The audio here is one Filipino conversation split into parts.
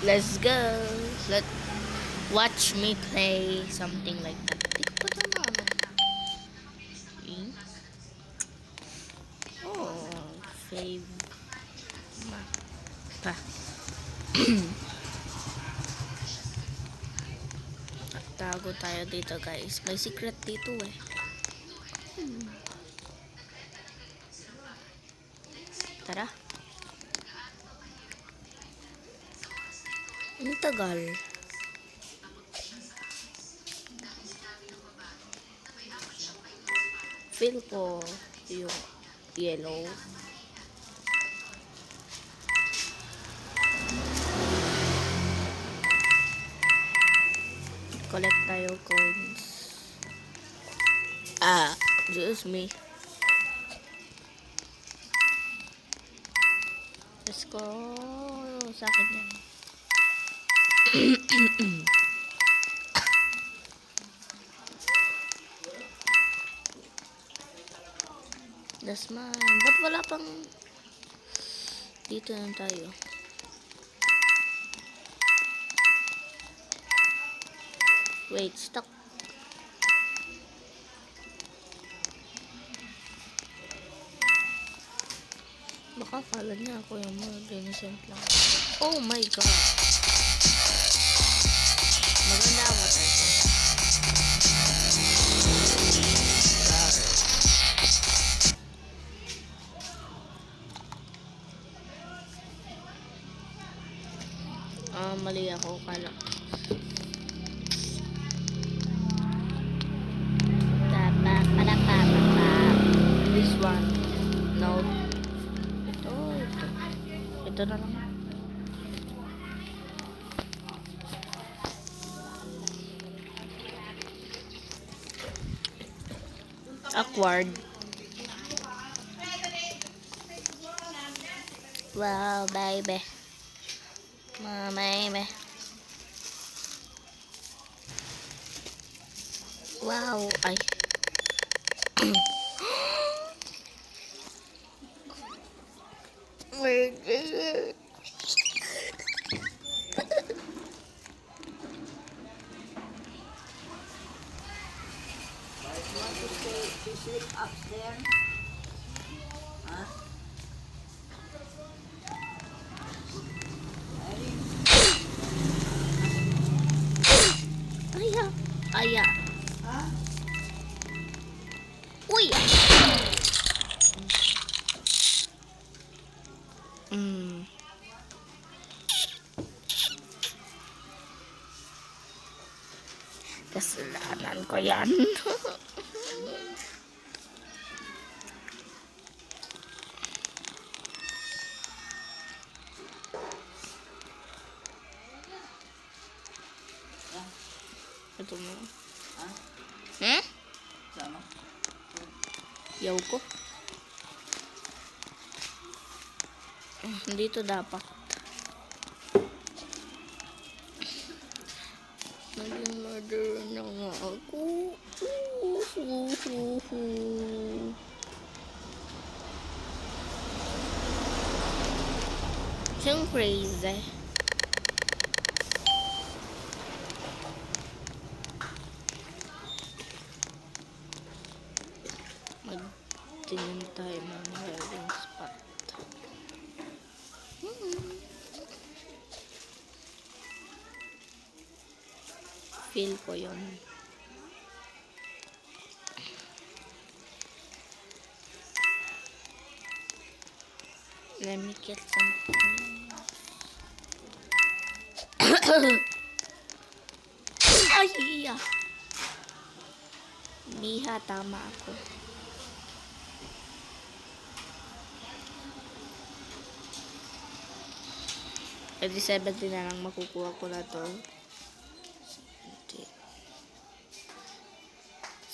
Let's go. Let watch me play something like that. Di ko pa ito maano. Oh, fave. Pa. Tago tayo dito, guys. May secret dito eh. Tara. Ang tagal. Feel ko yung yellow. Collect tayo coins. Excuse me. Let's go. Sa akin yan. That's mine. Ba't wala pang... Dito lang tayo. Wait, stuck. Baka kala niya ako yung mga innocent lang. Oh my god. Maganda ang water ko. Mali ako. Kala. This one. No. Ito na lang. Awkward. Wow, baby. Baby. Wow, ay. My God. To sleep upstairs? Huh? Aya. Aya. Huh? Uy! Kasalanan ko yan. Ito mo. Huh? Sama? Yaw ko. Dito dapat. Naging murder na nga ako. Siyang crazy. Magtingin tayo ng hiding spot. Feel ko yun. Let me get something. Ay, iya. Miha, tama ako. Pwede 70 na lang makukuha ko na to.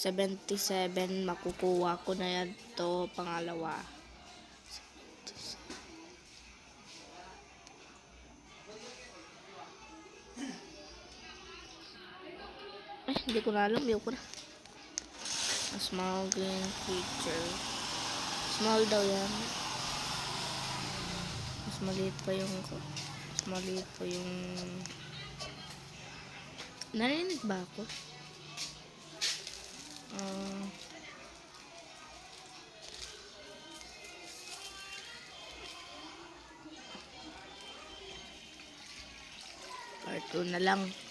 77 makukuha ko na yan to pangalawa. Hindi ko na alam. Yoko na. A small green creature. Small daw yan. Mas maliit pa yung Mali po yung... Narinig ba ako? Ah... Part 2 na lang.